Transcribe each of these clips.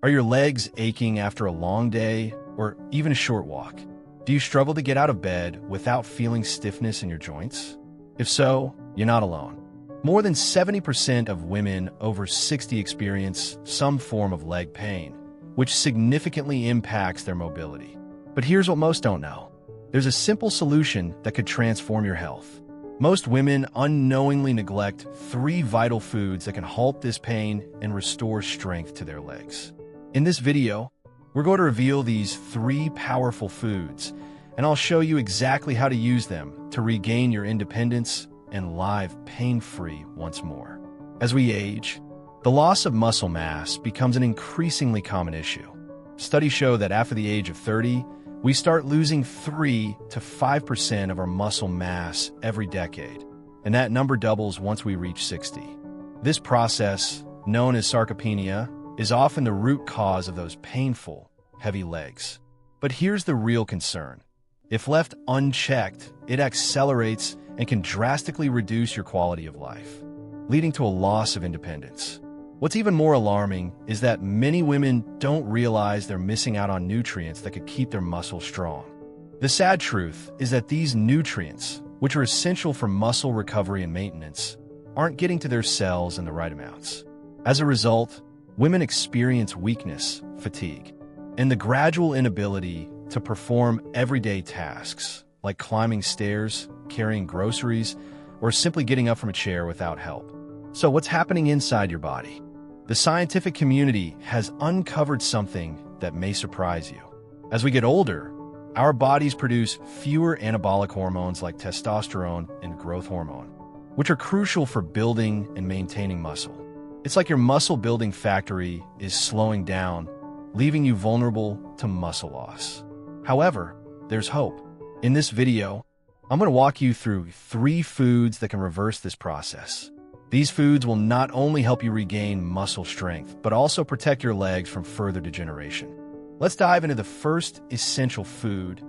Are your legs aching after a long day or even a short walk? Do you struggle to get out of bed without feeling stiffness in your joints? If so, you're not alone. More than 70% of women over 60 experience some form of leg pain, which significantly impacts their mobility. But here's what most don't know. There's a simple solution that could transform your health. Most women unknowingly neglect 3 vital foods that can halt this pain and restore strength to their legs. In this video, we're going to reveal these 3 powerful foods, and I'll show you exactly how to use them to regain your independence and live pain-free once more. As we age, the loss of muscle mass becomes an increasingly common issue. Studies show that after the age of 30, we start losing 3 to 5% of our muscle mass every decade, and that number doubles once we reach 60. This process, known as sarcopenia, is often the root cause of those painful, heavy legs. But here's the real concern. If left unchecked, it accelerates and can drastically reduce your quality of life, leading to a loss of independence. What's even more alarming is that many women don't realize they're missing out on nutrients that could keep their muscles strong. The sad truth is that these nutrients, which are essential for muscle recovery and maintenance, aren't getting to their cells in the right amounts. As a result, women experience weakness, fatigue, and the gradual inability to perform everyday tasks like climbing stairs, carrying groceries, or simply getting up from a chair without help. So what's happening inside your body? The scientific community has uncovered something that may surprise you. As we get older, our bodies produce fewer anabolic hormones like testosterone and growth hormone, which are crucial for building and maintaining muscle. It's like your muscle-building factory is slowing down, leaving you vulnerable to muscle loss. However, there's hope. In this video, I'm going to walk you through 3 foods that can reverse this process. These foods will not only help you regain muscle strength, but also protect your legs from further degeneration. Let's dive into the first essential food,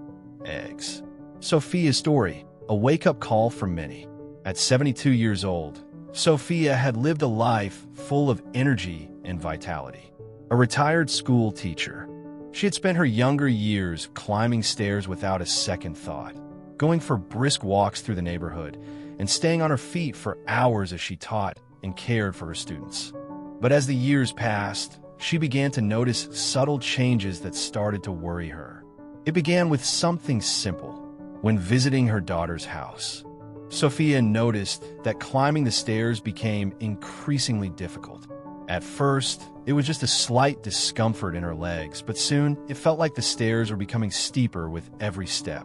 eggs. Sophia's story, a wake-up call for many. At 72 years old, Sophia had lived a life full of energy and vitality. A retired school teacher, she had spent her younger years climbing stairs without a second thought, going for brisk walks through the neighborhood, and staying on her feet for hours as she taught and cared for her students. But as the years passed, she began to notice subtle changes that started to worry her. It began with something simple. When visiting her daughter's house, Sophia noticed that climbing the stairs became increasingly difficult. At first, it was just a slight discomfort in her legs, but soon it felt like the stairs were becoming steeper with every step.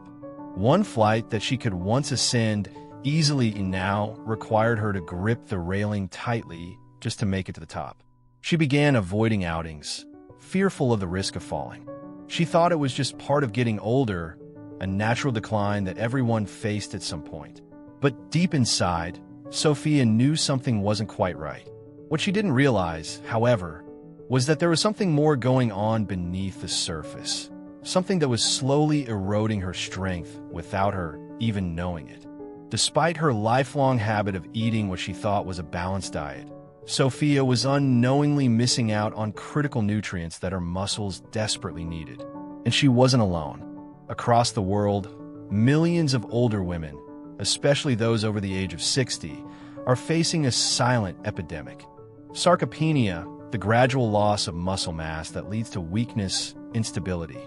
One flight that she could once ascend easily now required her to grip the railing tightly just to make it to the top. She began avoiding outings, fearful of the risk of falling. She thought it was just part of getting older, a natural decline that everyone faced at some point. But deep inside, Sophia knew something wasn't quite right. What she didn't realize, however, was that there was something more going on beneath the surface, something that was slowly eroding her strength without her even knowing it. Despite her lifelong habit of eating what she thought was a balanced diet, Sophia was unknowingly missing out on critical nutrients that her muscles desperately needed. And she wasn't alone. Across the world, millions of older women, especially those over the age of 60, are facing a silent epidemic. Sarcopenia, the gradual loss of muscle mass that leads to weakness, instability,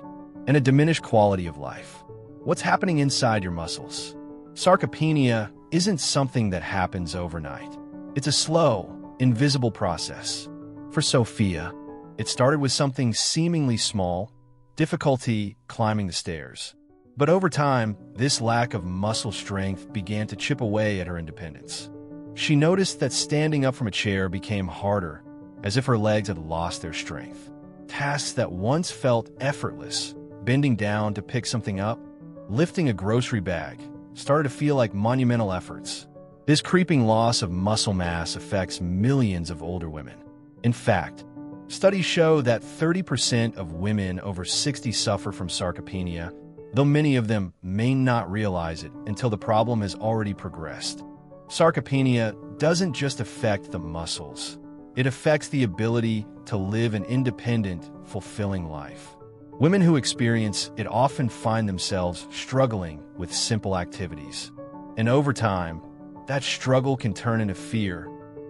and a diminished quality of life. What's happening inside your muscles? Sarcopenia isn't something that happens overnight. It's a slow, invisible process. For Sophia, it started with something seemingly small, difficulty climbing the stairs. But over time, this lack of muscle strength began to chip away at her independence. She noticed that standing up from a chair became harder, as if her legs had lost their strength. Tasks that once felt effortless, bending down to pick something up, lifting a grocery bag, started to feel like monumental efforts. This creeping loss of muscle mass affects millions of older women. In fact, studies show that 30% of women over 60 suffer from sarcopenia, though many of them may not realize it until the problem has already progressed. Sarcopenia doesn't just affect the muscles. It affects the ability to live an independent, fulfilling life. Women who experience it often find themselves struggling with simple activities. And over time, that struggle can turn into fear.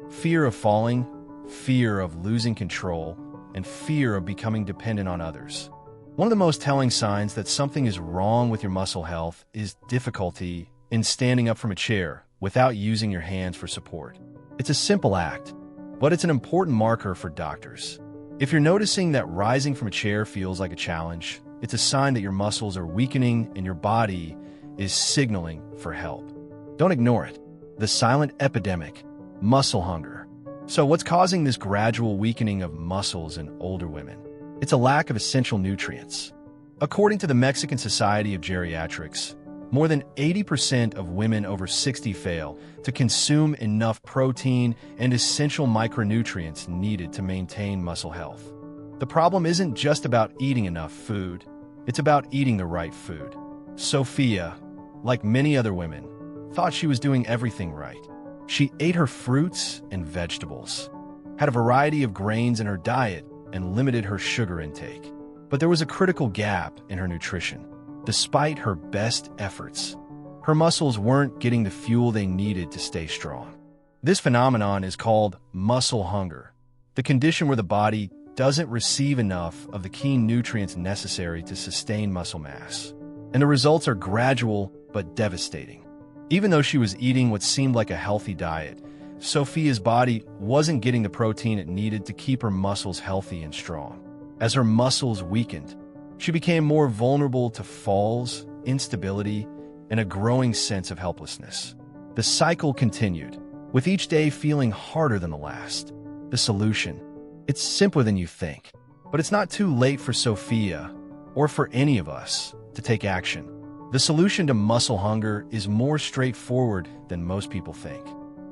Fear of falling, fear of losing control, and fear of becoming dependent on others. One of the most telling signs that something is wrong with your muscle health is difficulty in standing up from a chair without using your hands for support. It's a simple act, but it's an important marker for doctors. If you're noticing that rising from a chair feels like a challenge, it's a sign that your muscles are weakening and your body is signaling for help. Don't ignore it. The silent epidemic, muscle hunger. So what's causing this gradual weakening of muscles in older women? It's a lack of essential nutrients. According to the Mexican Society of Geriatrics, more than 80% of women over 60 fail to consume enough protein and essential micronutrients needed to maintain muscle health. The problem isn't just about eating enough food, it's about eating the right food. Sophia, like many other women, thought she was doing everything right. She ate her fruits and vegetables, had a variety of grains in her diet, and limited her sugar intake. But there was a critical gap in her nutrition. Despite her best efforts, her muscles weren't getting the fuel they needed to stay strong. This phenomenon is called muscle hunger, the condition where the body doesn't receive enough of the key nutrients necessary to sustain muscle mass. And the results are gradual but devastating. Even though she was eating what seemed like a healthy diet, Sophia's body wasn't getting the protein it needed to keep her muscles healthy and strong. As her muscles weakened, she became more vulnerable to falls, instability, and a growing sense of helplessness. The cycle continued, with each day feeling harder than the last. The solution: it's simpler than you think, but it's not too late for Sophia, or for any of us, to take action. The solution to muscle hunger is more straightforward than most people think.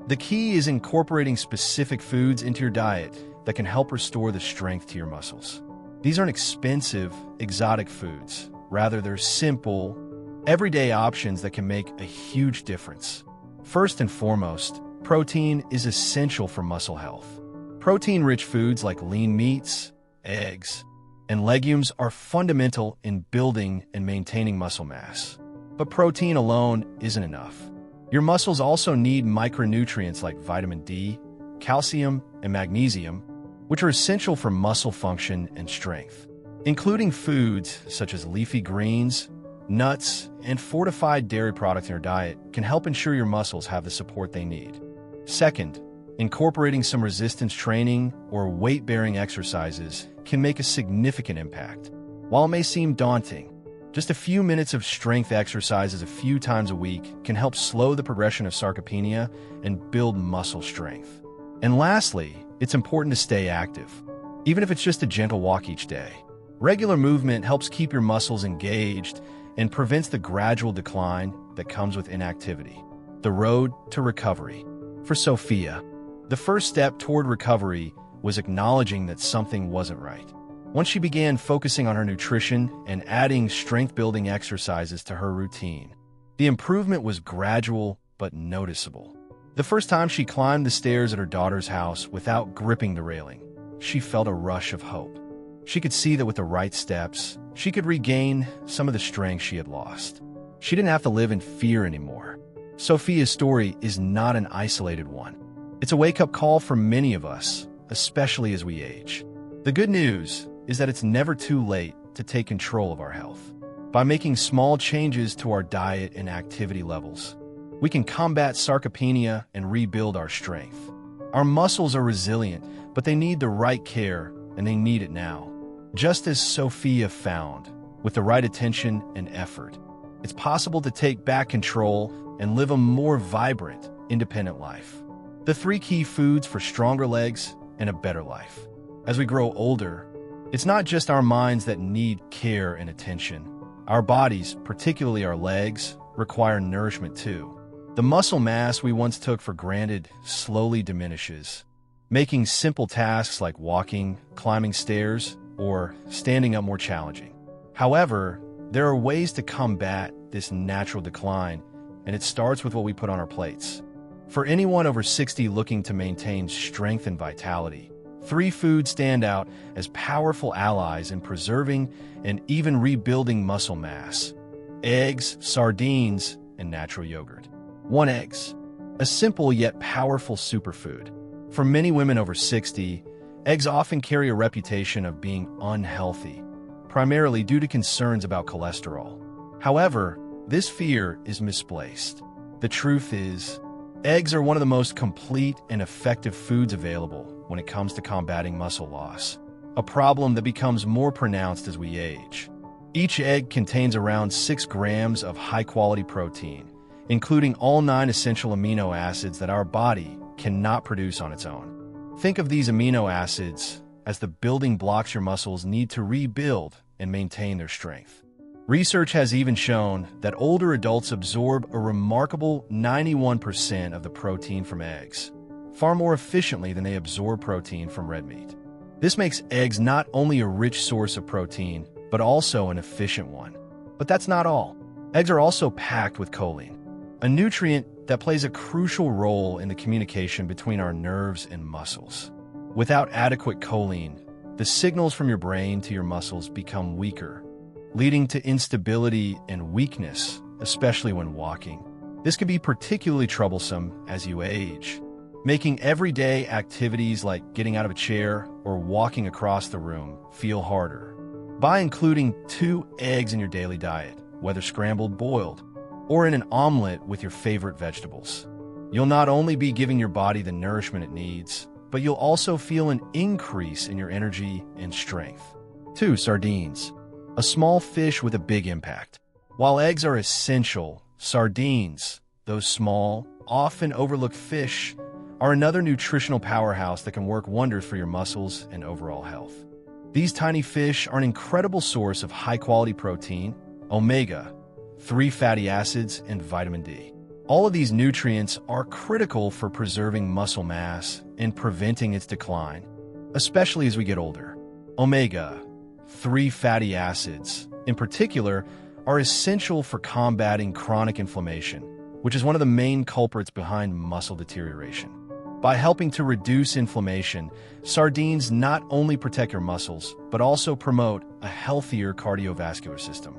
The key is incorporating specific foods into your diet that can help restore the strength to your muscles. These aren't expensive, exotic foods. Rather, they're simple, everyday options that can make a huge difference. First and foremost, protein is essential for muscle health. Protein-rich foods like lean meats, eggs, and legumes are fundamental in building and maintaining muscle mass. But protein alone isn't enough. Your muscles also need micronutrients like vitamin D, calcium, and magnesium, which are essential for muscle function and strength. Including foods such as leafy greens, nuts, and fortified dairy products in your diet can help ensure your muscles have the support they need. Second, incorporating some resistance training or weight-bearing exercises can make a significant impact. While it may seem daunting, just a few minutes of strength exercises a few times a week can help slow the progression of sarcopenia and build muscle strength. And lastly, it's important to stay active, even if it's just a gentle walk each day. Regular movement helps keep your muscles engaged and prevents the gradual decline that comes with inactivity. The road to recovery. For Sophia, the first step toward recovery was acknowledging that something wasn't right. Once she began focusing on her nutrition and adding strength-building exercises to her routine, the improvement was gradual but noticeable. The first time she climbed the stairs at her daughter's house without gripping the railing, she felt a rush of hope. She could see that with the right steps, she could regain some of the strength she had lost. She didn't have to live in fear anymore. Sophia's story is not an isolated one. It's a wake-up call for many of us, especially as we age. The good news is that it's never too late to take control of our health. By making small changes to our diet and activity levels, we can combat sarcopenia and rebuild our strength. Our muscles are resilient, but they need the right care, and they need it now. Just as Sophia found, with the right attention and effort, it's possible to take back control and live a more vibrant, independent life. The 3 key foods for stronger legs and a better life. As we grow older, it's not just our minds that need care and attention. Our bodies, particularly our legs, require nourishment too. The muscle mass we once took for granted slowly diminishes, making simple tasks like walking, climbing stairs, or standing up more challenging. However, there are ways to combat this natural decline, and it starts with what we put on our plates. For anyone over 60 looking to maintain strength and vitality, 3 foods stand out as powerful allies in preserving and even rebuilding muscle mass: eggs, sardines, and natural yogurt. 1. Eggs. A simple yet powerful superfood. For many women over 60, eggs often carry a reputation of being unhealthy, primarily due to concerns about cholesterol. However, this fear is misplaced. The truth is, eggs are one of the most complete and effective foods available when it comes to combating muscle loss, a problem that becomes more pronounced as we age. Each egg contains around 6 grams of high-quality protein, including all 9 essential amino acids that our body cannot produce on its own. Think of these amino acids as the building blocks your muscles need to rebuild and maintain their strength. Research has even shown that older adults absorb a remarkable 91% of the protein from eggs, far more efficiently than they absorb protein from red meat. This makes eggs not only a rich source of protein, but also an efficient one. But that's not all. Eggs are also packed with choline, a nutrient that plays a crucial role in the communication between our nerves and muscles. Without adequate choline, the signals from your brain to your muscles become weaker, leading to instability and weakness, especially when walking. This can be particularly troublesome as you age, making everyday activities like getting out of a chair or walking across the room feel harder. By including 2 eggs in your daily diet, whether scrambled, boiled, or in an omelet with your favorite vegetables, you'll not only be giving your body the nourishment it needs, but you'll also feel an increase in your energy and strength. 2. Sardines. A small fish with a big impact. While eggs are essential, sardines, those small, often overlooked fish, are another nutritional powerhouse that can work wonders for your muscles and overall health. These tiny fish are an incredible source of high-quality protein, omega-3 fatty acids, and vitamin D. All of these nutrients are critical for preserving muscle mass and preventing its decline, especially as we get older. Omega-3 fatty acids, in particular, are essential for combating chronic inflammation, which is one of the main culprits behind muscle deterioration. By helping to reduce inflammation, sardines not only protect your muscles, but also promote a healthier cardiovascular system,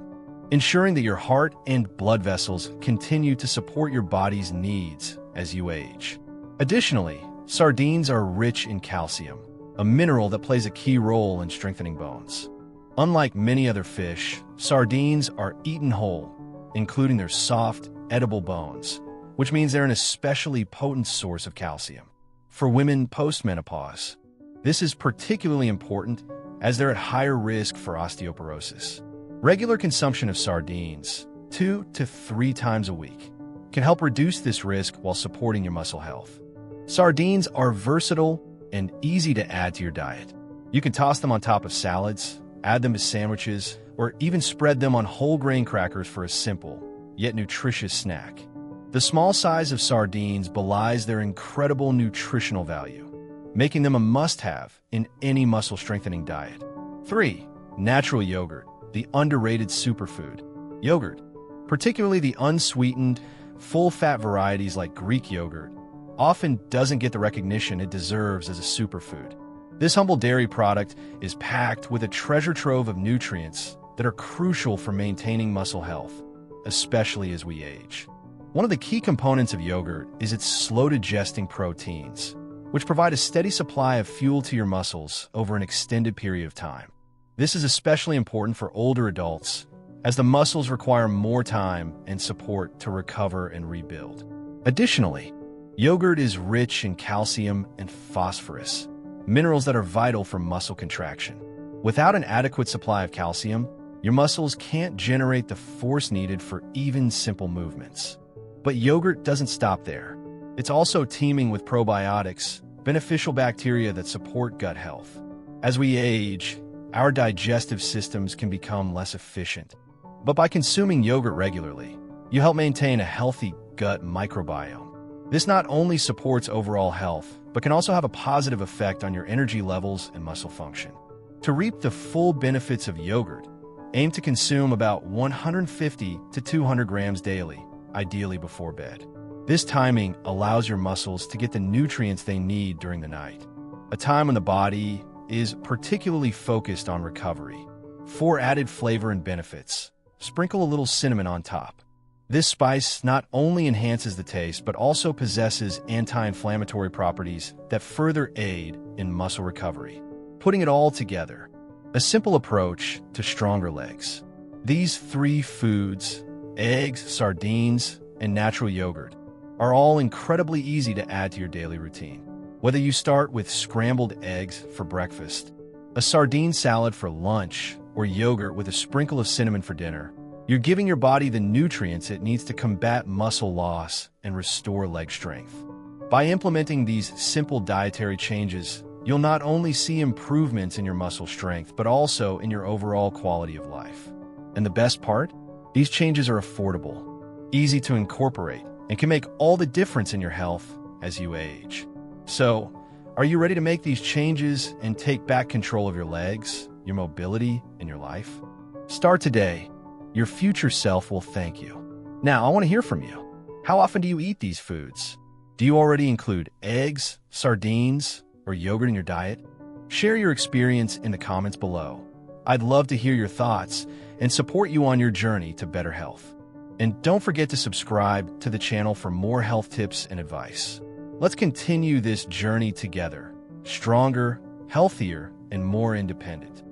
ensuring that your heart and blood vessels continue to support your body's needs as you age. Additionally, sardines are rich in calcium, a mineral that plays a key role in strengthening bones. Unlike many other fish, sardines are eaten whole, including their soft, edible bones, which means they're an especially potent source of calcium. For women post-menopause, this is particularly important as they're at higher risk for osteoporosis. Regular consumption of sardines, 2 to 3 times a week, can help reduce this risk while supporting your muscle health. Sardines are versatile and easy to add to your diet. You can toss them on top of salads, add them to sandwiches, or even spread them on whole grain crackers for a simple, yet nutritious snack. The small size of sardines belies their incredible nutritional value, making them a must-have in any muscle-strengthening diet. 3. Natural yogurt, the underrated superfood. Yogurt, particularly the unsweetened, full-fat varieties like Greek yogurt, often doesn't get the recognition it deserves as a superfood. This humble dairy product is packed with a treasure trove of nutrients that are crucial for maintaining muscle health, especially as we age. One of the key components of yogurt is its slow-digesting proteins, which provide a steady supply of fuel to your muscles over an extended period of time. This is especially important for older adults, as the muscles require more time and support to recover and rebuild. Additionally, yogurt is rich in calcium and phosphorus, minerals that are vital for muscle contraction. Without an adequate supply of calcium, your muscles can't generate the force needed for even simple movements. But yogurt doesn't stop there. It's also teeming with probiotics, beneficial bacteria that support gut health. As we age, our digestive systems can become less efficient. But by consuming yogurt regularly, you help maintain a healthy gut microbiome. This not only supports overall health, but can also have a positive effect on your energy levels and muscle function. To reap the full benefits of yogurt, aim to consume about 150 to 200 grams daily, ideally before bed. This timing allows your muscles to get the nutrients they need during the night, a time when the body is particularly focused on recovery. For added flavor and benefits, sprinkle a little cinnamon on top. This spice not only enhances the taste, but also possesses anti-inflammatory properties that further aid in muscle recovery. Putting it all together, a simple approach to stronger legs. These 3 foods, eggs, sardines, and natural yogurt, are all incredibly easy to add to your daily routine. Whether you start with scrambled eggs for breakfast, a sardine salad for lunch, or yogurt with a sprinkle of cinnamon for dinner, you're giving your body the nutrients it needs to combat muscle loss and restore leg strength. By implementing these simple dietary changes, you'll not only see improvements in your muscle strength, but also in your overall quality of life. And the best part? These changes are affordable, easy to incorporate, and can make all the difference in your health as you age. So, are you ready to make these changes and take back control of your legs, your mobility, and your life? Start today. Your future self will thank you. Now, I want to hear from you. How often do you eat these foods? Do you already include eggs, sardines, or yogurt in your diet? Share your experience in the comments below. I'd love to hear your thoughts and support you on your journey to better health. And don't forget to subscribe to the channel for more health tips and advice. Let's continue this journey together, stronger, healthier, and more independent.